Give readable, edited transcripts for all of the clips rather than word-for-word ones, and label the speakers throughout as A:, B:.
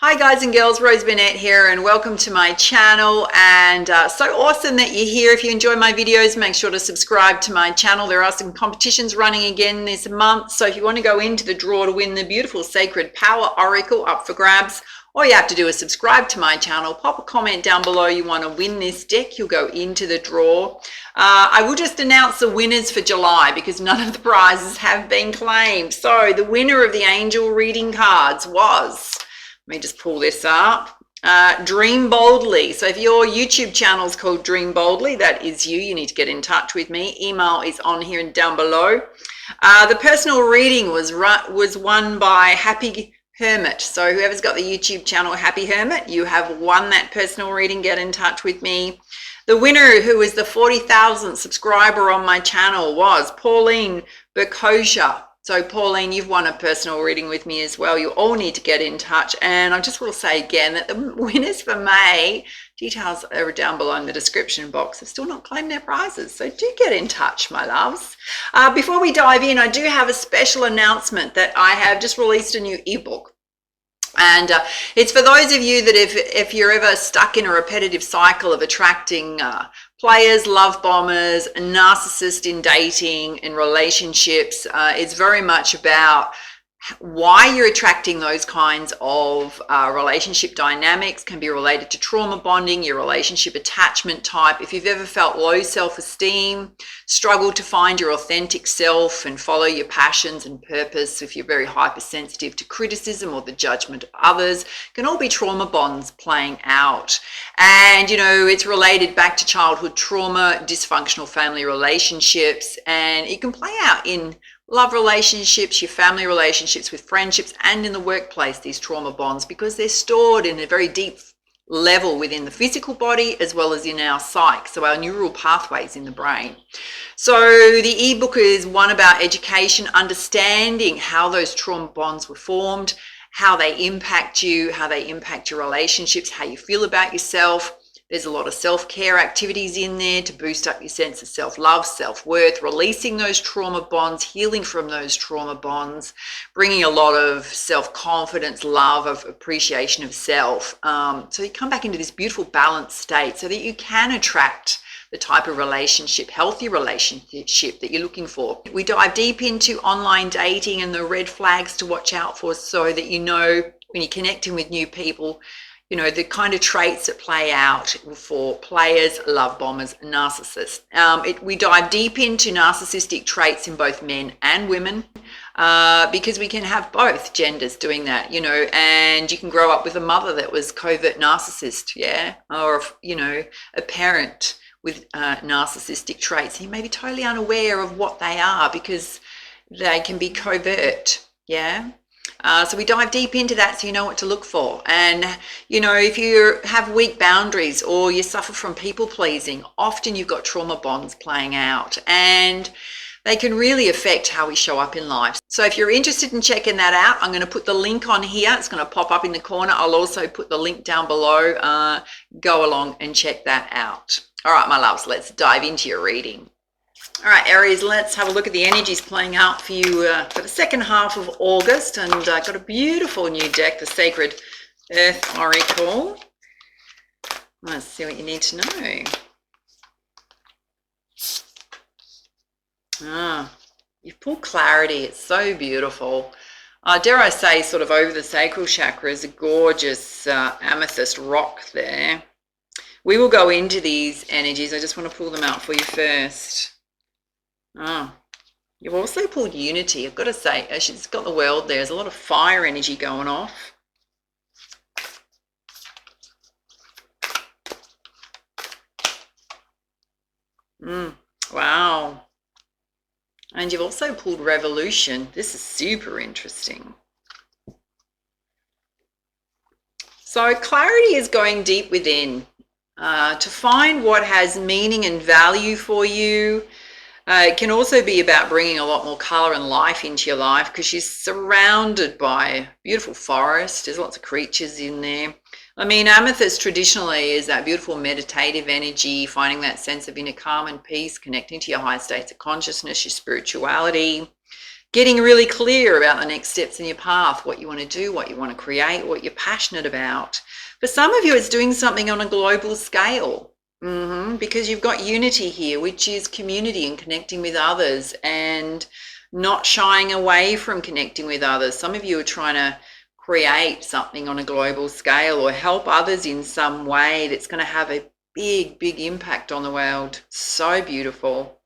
A: Hi guys and girls, Rose Burnett here and welcome to my channel, and so awesome that you're here. If you enjoy my videos, make sure to subscribe to my channel. There are some competitions running again this month, so if you want to go into the draw to win the beautiful Sacred Power Oracle up for grabs, all you have to do is subscribe to my channel, pop a comment down below you want to win this deck, you'll go into the draw. I will just announce the winners for July because none of the prizes have been claimed. So the winner of the angel reading cards was, let me just pull this up. Dream Boldly. So if your YouTube channel is called Dream Boldly, that is you. You need to get in touch with me. Email is on here and down below. The personal reading was won by Happy Hermit. So whoever's got the YouTube channel Happy Hermit, you have won that personal reading. Get in touch with me. The winner, who is the 40,000th subscriber on my channel, was Pauline Berkosha. So Pauline, you've won a personal reading with me as well. You all need to get in touch. And I just will say again that the winners for May, details are down below in the description box, have still not claimed their prizes. So do get in touch, my loves. Before we dive in, I do have a special announcement that I have just released a new ebook. And it's for those of you that if you're ever stuck in a repetitive cycle of attracting players, love bombers, narcissists in dating and relationships, it's very much about why you're attracting those kinds of relationship dynamics. Can be related to trauma bonding, your relationship attachment type. If you've ever felt low self-esteem, struggled to find your authentic self and follow your passions and purpose, if you're very hypersensitive to criticism or the judgment of others, can all be trauma bonds playing out. And you know, it's related back to childhood trauma, dysfunctional family relationships, and it can play out in love relationships, your family relationships, with friendships, and in the workplace, these trauma bonds, because they're stored in a very deep level within the physical body as well as in our psyche, so our neural pathways in the brain. So the ebook is one about education, understanding how those trauma bonds were formed, how they impact you, how they impact your relationships, how you feel about yourself. There's a lot of self-care activities in there to boost up your sense of self-love, self-worth, releasing those trauma bonds, healing from those trauma bonds, bringing a lot of self-confidence, love, of appreciation of self. So you come back into this beautiful balanced state so that you can attract the type of relationship, healthy relationship that you're looking for. We dive deep into online dating and the red flags to watch out for, so that you know when you're connecting with new people, you know, the kind of traits that play out for players, love bombers, narcissists. We dive deep into narcissistic traits in both men and women, because we can have both genders doing that, you know, and you can grow up with a mother that was covert narcissist, yeah, or, you know, a parent with narcissistic traits. You may be totally unaware of what they are because they can be covert, yeah. So we dive deep into that so you know what to look for. And, you know, if you have weak boundaries or you suffer from people pleasing, often you've got trauma bonds playing out, and they can really affect how we show up in life. So if you're interested in checking that out, I'm going to put the link on here. It's going to pop up in the corner. I'll also put the link down below. Go along and check that out. All right, my loves, let's dive into your reading. All right, Aries, let's have a look at the energies playing out for you for the second half of August. And I got a beautiful new deck, the Sacred Earth Oracle. Let's see what you need to know. You've pulled clarity. It's so beautiful. Dare I say, sort of over the sacral chakra is a gorgeous amethyst rock there. We will go into these energies. I just want to pull them out for you first. You've also pulled unity. I've got to say, she's got the world there. There's a lot of fire energy going off. Wow. And you've also pulled revolution. This is super interesting. So clarity is going deep within to find what has meaning and value for you. It can also be about bringing a lot more color and life into your life, because she's surrounded by a beautiful forest. There's lots of creatures in there. I mean, amethyst traditionally is that beautiful meditative energy, finding that sense of inner calm and peace, connecting to your high states of consciousness, your spirituality, getting really clear about the next steps in your path, what you want to do, what you want to create, what you're passionate about. For some of you, it's doing something on a global scale, because you've got unity here, which is community and connecting with others and not shying away from connecting with others. Some of you are trying to create something on a global scale or help others in some way that's going to have a big impact on the world. So beautiful.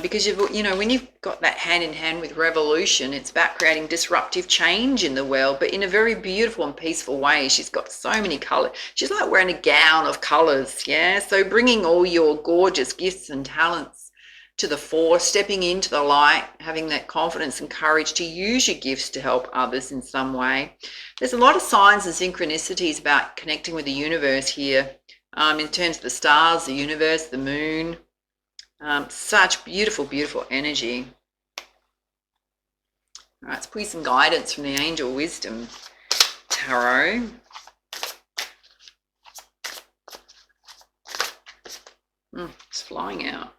A: Because when you've got that hand in hand with revolution, it's about creating disruptive change in the world, but in a very beautiful and peaceful way. She's got so many colors. She's like wearing a gown of colors. Yeah. So bringing all your gorgeous gifts and talents to the fore, stepping into the light, having that confidence and courage to use your gifts to help others in some way. There's a lot of signs and synchronicities about connecting with the universe here, in terms of the stars, the universe, the moon. Such beautiful energy. All right, let's pull you some guidance from the Angel Wisdom Tarot. It's flying out.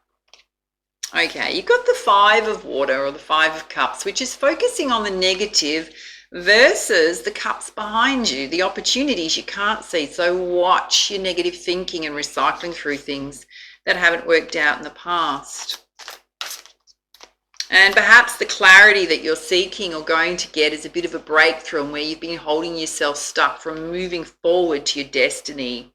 A: Okay, you've got the Five of Water or the Five of Cups, which is focusing on the negative versus the cups behind you, the opportunities you can't see. So watch your negative thinking and recycling through things that haven't worked out in the past. And perhaps the clarity that you're seeking or going to get is a bit of a breakthrough and where you've been holding yourself stuck from moving forward to your destiny.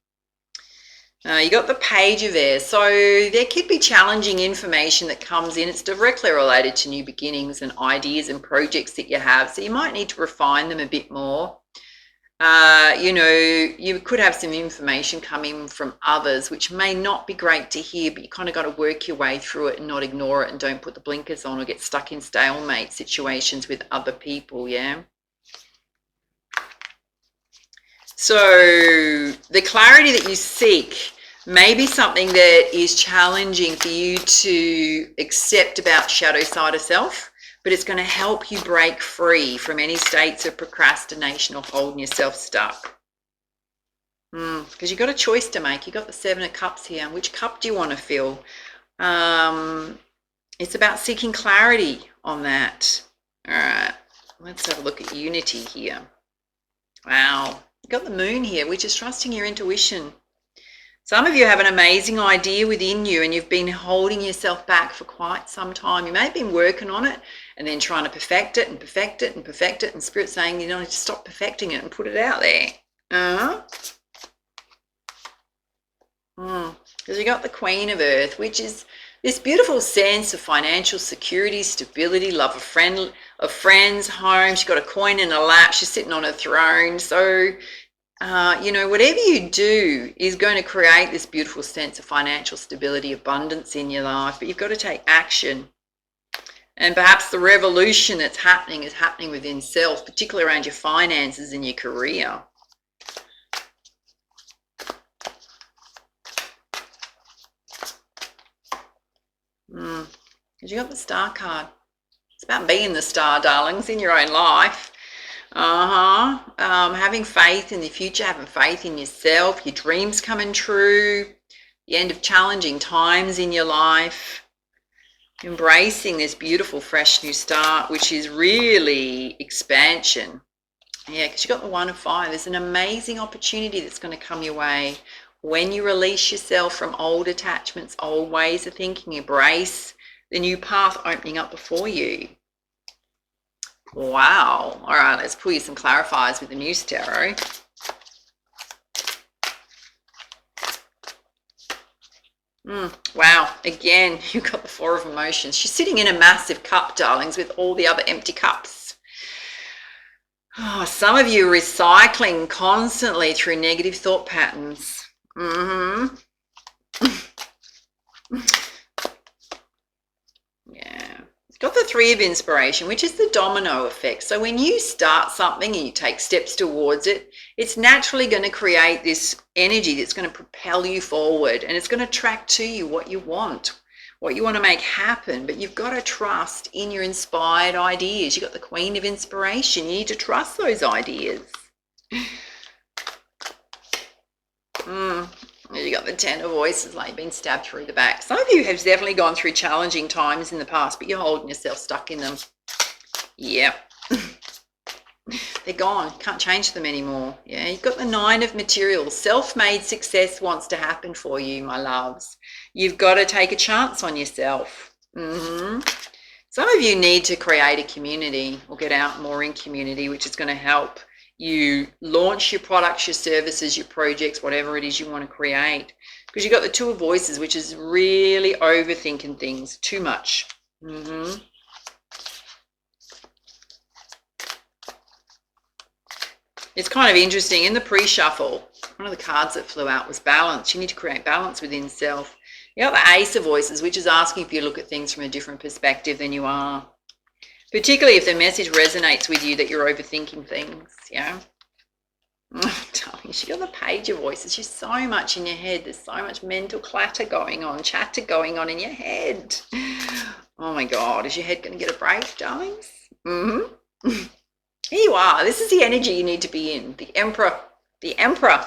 A: You got the Page of Air. So there could be challenging information that comes in. It's directly related to new beginnings and ideas and projects that you have. So you might need to refine them a bit more. You could have some information coming from others, which may not be great to hear, but you kind of got to work your way through it and not ignore it and don't put the blinkers on or get stuck in stalemate situations with other people, yeah? So the clarity that you seek may be something that is challenging for you to accept about shadow side of self, but it's going to help you break free from any states of procrastination or holding yourself stuck. Because you've got a choice to make. You've got the Seven of Cups here. Which cup do you want to fill? It's about seeking clarity on that. All right, let's have a look at unity here. Wow, you've got the Moon here, which is trusting your intuition. Some of you have an amazing idea within you and you've been holding yourself back for quite some time. You may have been working on it and then trying to perfect it and perfect it and perfect it, and Spirit saying you need to stop perfecting it and put it out there. Because you got the Queen of Earth, which is this beautiful sense of financial security, stability, love of friends, home. She's got a coin in her lap. She's sitting on her throne. So whatever you do is going to create this beautiful sense of financial stability, abundance in your life, but you've got to take action. And perhaps the revolution that's happening is happening within self, particularly around your finances and your career. Because you got the Star card. It's about being the star, darlings, in your own life. Having faith in the future, having faith in yourself, your dreams coming true, the end of challenging times in your life, embracing this beautiful fresh new start, which is really expansion. Yeah, because you've got the One of Fire. There's an amazing opportunity that's going to come your way when you release yourself from old attachments, old ways of thinking, embrace the new path opening up before you. Wow. All right, let's pull you some clarifiers with the Muse Tarot. Wow. Again, you've got the Four of Emotions. She's sitting in a massive cup, darlings, with all the other empty cups. Oh, some of you are recycling constantly through negative thought patterns. Yeah. Got the Three of Inspiration, which is the domino effect. So when you start something and you take steps towards it, it's naturally going to create this energy that's going to propel you forward, and it's going to attract to you what you want to make happen. But you've got to trust in your inspired ideas. You've got the Queen of Inspiration. You need to trust those ideas. You got the Ten of Voices, like you've been stabbed through the back. Some of you have definitely gone through challenging times in the past, but you're holding yourself stuck in them. Yep. They're gone. Can't change them anymore. Yeah, you've got the Nine of Materials. Self-made success wants to happen for you, my loves. You've got to take a chance on yourself. Some of you need to create a community or get out more in community, which is going to help you launch your products, your services, your projects, whatever it is you want to create. Because you've got the Two of Voices, which is really overthinking things too much. It's kind of interesting. In the pre-shuffle, one of the cards that flew out was balance. You need to create balance within self. You got the Ace of Voices, which is asking if you look at things from a different perspective than you are. Particularly if the message resonates with you that you're overthinking things, yeah. Darling, she got the Page of Voices. You're so much in your head. There's so much mental chatter going on in your head. Oh my God, is your head going to get a break, darlings? Here you are. This is the energy you need to be in. The Emperor.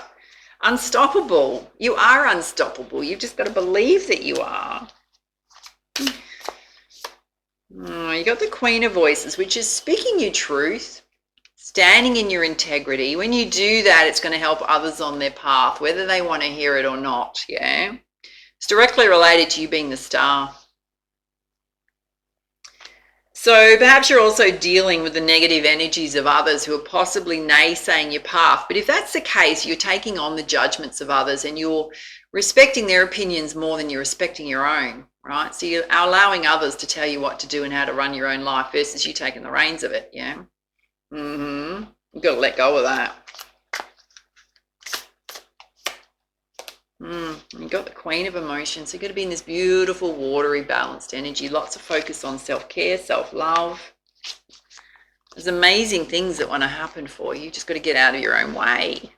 A: Unstoppable. You are unstoppable. You've just got to believe that you are. You got the Queen of Voices, which is speaking your truth, standing in your integrity. When you do that, it's going to help others on their path, whether they want to hear it or not, yeah? It's directly related to you being the star. So perhaps you're also dealing with the negative energies of others who are possibly naysaying your path. But if that's the case, you're taking on the judgments of others and you're respecting their opinions more than you're respecting your own, right? So you're allowing others to tell you what to do and how to run your own life versus you taking the reins of it, yeah? You've got to let go of that. You've got the Queen of Emotions. So you've got to be in this beautiful, watery, balanced energy. Lots of focus on self-care, self-love. There's amazing things that want to happen for you. You've just got to get out of your own way.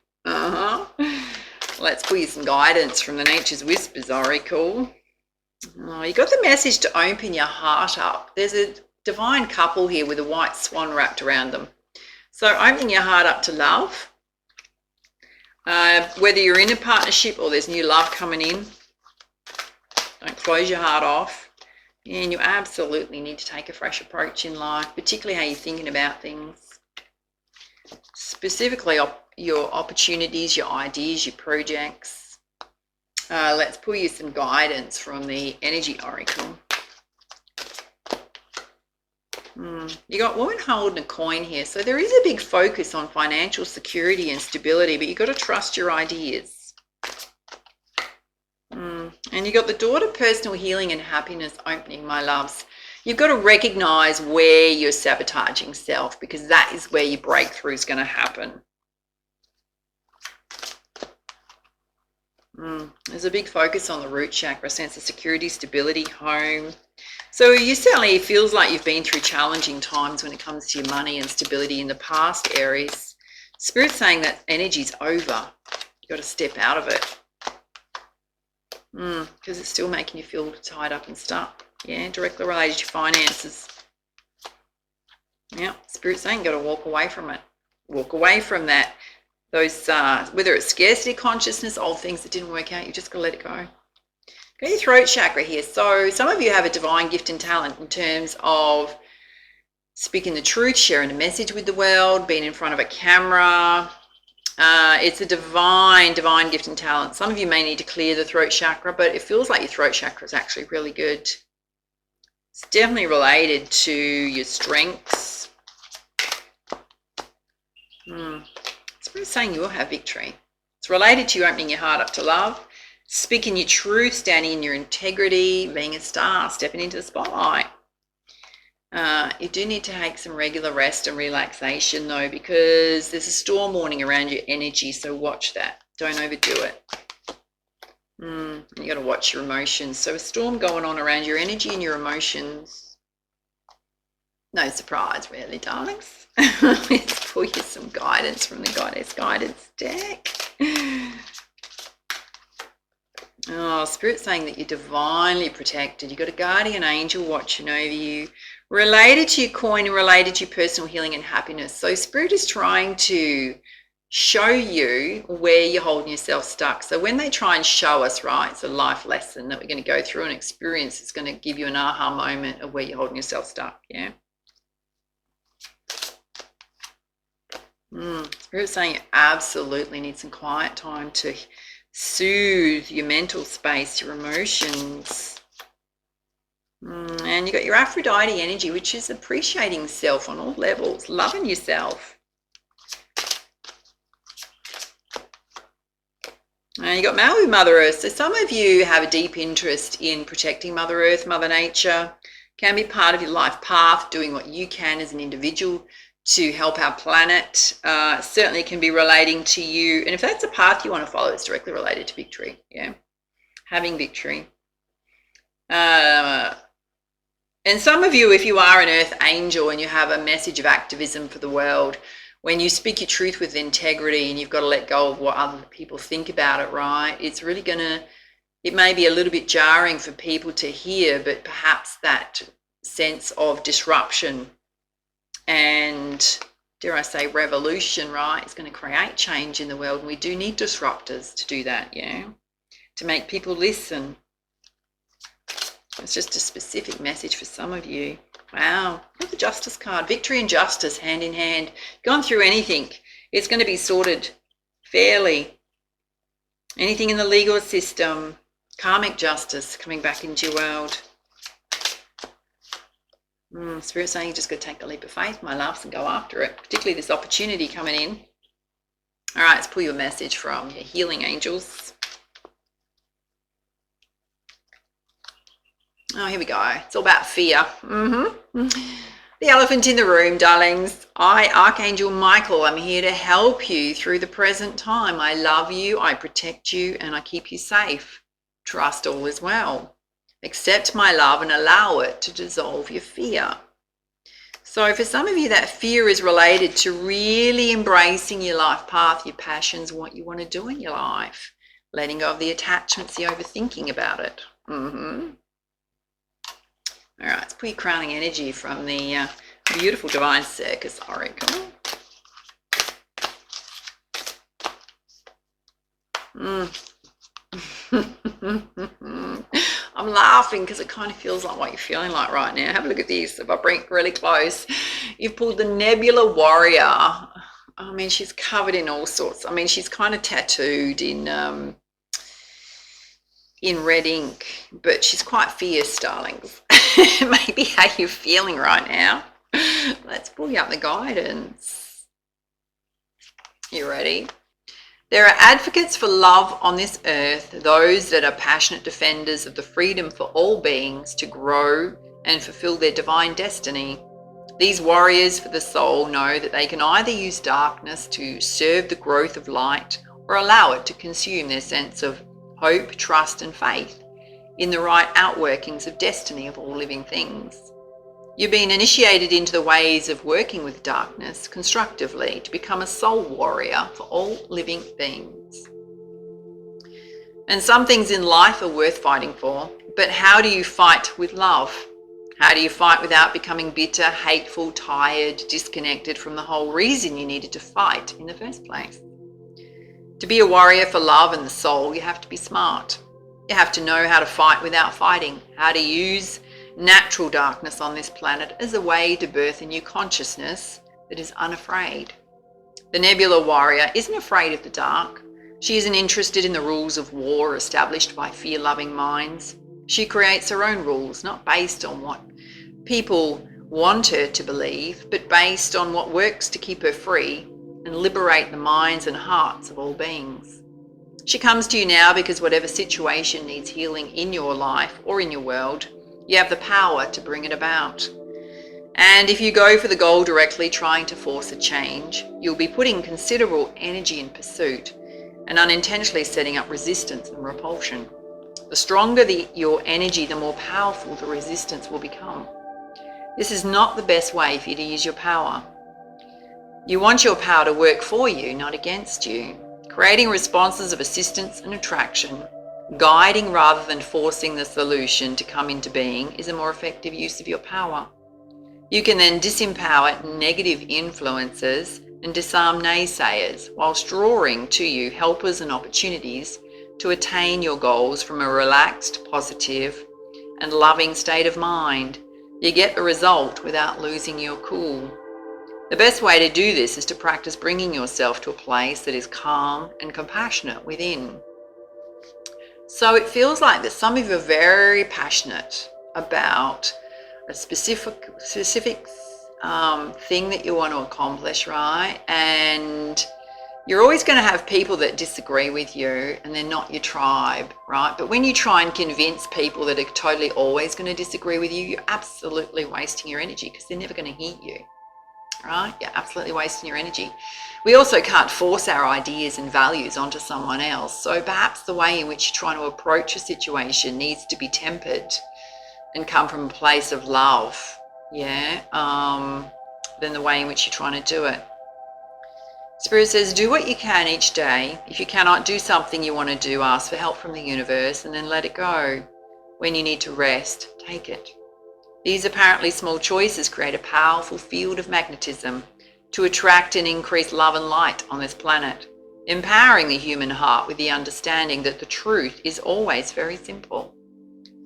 A: Let's pull you some guidance from the Nature's Whispers Oracle. You got the message to open your heart up. There's a divine couple here with a white swan wrapped around them. So opening your heart up to love. Whether you're in a partnership or there's new love coming in, don't close your heart off. And you absolutely need to take a fresh approach in life, particularly how you're thinking about things. Specifically, your opportunities, your ideas, your projects. Let's pull you some guidance from the Energy Oracle. You got woman holding a coin here. So there is a big focus on financial security and stability, but you've got to trust your ideas. And you got the Door to Personal Healing and Happiness opening, my loves. You've got to recognize where you're sabotaging self, because that is where your breakthrough is going to happen. There's a big focus on the root chakra, sense of security, stability, home. So you certainly, it feels like you've been through challenging times when it comes to your money and stability in the past, Aries. Spirit's saying that energy's over. You've got to step out of it. Because it's still making you feel tied up and stuck. Yeah, directly related to finances. Yeah, Spirit's saying you've got to walk away from it. Walk away from that. Those, whether it's scarcity consciousness, old things that didn't work out, you just got to let it go. Got your throat chakra here. So some of you have a divine gift and talent in terms of speaking the truth, sharing a message with the world, being in front of a camera. It's a divine gift and talent. Some of you may need to clear the throat chakra, but it feels like your throat chakra is actually really good. It's definitely related to your strengths. It's saying you will have victory. It's related to you opening your heart up to love, speaking your truth, standing in your integrity, being a star, stepping into the spotlight. You do need to take some regular rest and relaxation though, because there's a storm warning around your energy, so watch that. Don't overdo it. You got to watch your emotions. So a storm going on around your energy and your emotions. No surprise really, darlings. Let's pull you some guidance from the Goddess Guidance deck. Oh, Spirit's saying that you're divinely protected. You've got a guardian angel watching over you, related to your coin and related to your personal healing and happiness. So Spirit is trying to show you where you're holding yourself stuck. So when they try and show us, right, it's a life lesson that we're going to go through and experience. It's going to give you an aha moment of where you're holding yourself stuck. Yeah. Spirit's saying you absolutely need some quiet time to soothe your mental space, your emotions. And you got your Aphrodite energy, which is appreciating self on all levels, loving yourself. And you got Maui, Mother Earth. So some of you have a deep interest in protecting Mother Earth, Mother Nature. Can be part of your life path, doing what you can as an individual to help our planet. Certainly can be relating to you. And if that's a path you want to follow, it's directly related to victory. Yeah, having victory. And some of you, if you are an Earth Angel and you have a message of activism for the world, when you speak your truth with integrity and you've got to let go of what other people think about it, right? It's really it may be a little bit jarring for people to hear, but perhaps that sense of disruption and, dare I say, revolution, right? It's going to create change in the world. And we do need disruptors to do that, yeah? To make people listen. It's just a specific message for some of you. Wow, look at the Justice card. Victory and justice, hand in hand. Gone through anything. It's going to be sorted fairly. Anything in the legal system. Karmic justice coming back into your world. Spirit saying you just got to take a leap of faith, my loves, and go after it. Particularly this opportunity coming in. All right, let's pull you a message from your healing angels. Oh, here we go. It's all about fear. The elephant in the room, darlings. I, Archangel Michael, I'm here to help you through the present time. I love you, I protect you, and I keep you safe. Trust all is well. Accept my love and allow it to dissolve your fear. So for some of you, that fear is related to really embracing your life path, your passions, what you want to do in your life. Letting go of the attachments, the overthinking about it. All right, let's put your crowning energy from the beautiful Divine Circus Oracle. I'm laughing because it kind of feels like what you're feeling like right now. Have a look at this. If I bring it really close, you've pulled the Nebula Warrior. I mean, she's covered in all sorts. I mean, she's kind of tattooed in red ink, but she's quite fierce, darlings. Maybe how you're feeling right now. Let's pull you up the guidance. You ready? There are advocates for love on this earth, those that are passionate defenders of the freedom for all beings to grow and fulfill their divine destiny. These warriors for the soul know that they can either use darkness to serve the growth of light or allow it to consume their sense of hope, trust, and faith in the right outworkings of destiny of all living things. You've been initiated into the ways of working with darkness constructively to become a soul warrior for all living beings. And some things in life are worth fighting for, but how do you fight with love? How do you fight without becoming bitter, hateful, tired, disconnected from the whole reason you needed to fight in the first place? To be a warrior for love and the soul, you have to be smart. You have to know how to fight without fighting, how to use natural darkness on this planet as a way to birth a new consciousness that is unafraid. The Nebula Warrior isn't afraid of the dark. She isn't interested in the rules of war established by fear-loving minds. She creates her own rules, not based on what people want her to believe, but based on what works to keep her free and liberate the minds and hearts of all beings. She comes to you now because whatever situation needs healing in your life or in your world, you have the power to bring it about. And if you go for the goal directly, trying to force a change, you'll be putting considerable energy in pursuit and unintentionally setting up resistance and repulsion. The stronger your energy, the more powerful the resistance will become. This is not the best way for you to use your power. You want your power to work for you, not against you. Creating responses of assistance and attraction, guiding rather than forcing the solution to come into being is a more effective use of your power. You can then disempower negative influences and disarm naysayers whilst drawing to you helpers and opportunities to attain your goals from a relaxed, positive, and loving state of mind. You get the result without losing your cool. The best way to do this is to practice bringing yourself to a place that is calm and compassionate within. So it feels like that some of you are very passionate about a specific thing that you want to accomplish, right? And you're always going to have people that disagree with you and they're not your tribe, right? But when you try and convince people that are totally always going to disagree with you, you're absolutely wasting your energy because they're never going to hear you, right? You're absolutely wasting your energy. We also can't force our ideas and values onto someone else. So perhaps the way in which you're trying to approach a situation needs to be tempered and come from a place of love, than the way in which you're trying to do it. Spirit says, do what you can each day. If you cannot do something you want to do, ask for help from the universe and then let it go. When you need to rest, take it. These apparently small choices create a powerful field of magnetism to attract and increase love and light on this planet, empowering the human heart with the understanding that the truth is always very simple.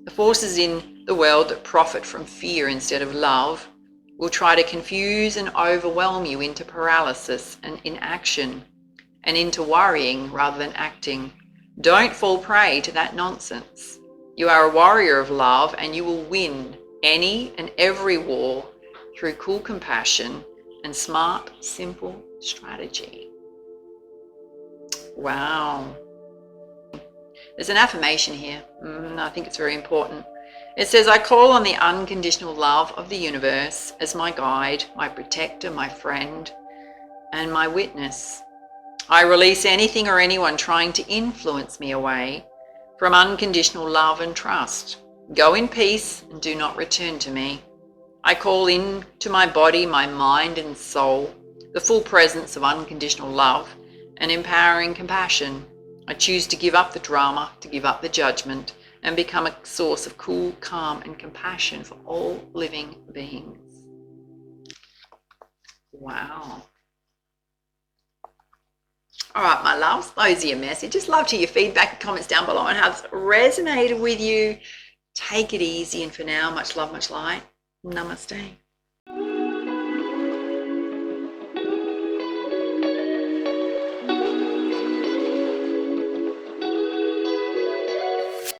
A: The forces in the world that profit from fear instead of love will try to confuse and overwhelm you into paralysis and inaction and into worrying rather than acting. Don't fall prey to that nonsense. You are a warrior of love and you will win any and every war through cool compassion and smart, simple strategy. Wow. There's an affirmation here. I think it's very important. It says, I call on the unconditional love of the universe as my guide, my protector, my friend, and my witness. I release anything or anyone trying to influence me away from unconditional love and trust. Go in peace and do not return to me. I call in to my body, my mind and soul, the full presence of unconditional love and empowering compassion. I choose to give up the drama, to give up the judgment, and become a source of cool, calm, and compassion for all living beings. Wow. All right, my loves, those are your messages. Love to hear your feedback and comments down below on how it's resonated with you. Take it easy, and for now, much love, much light. Namaste.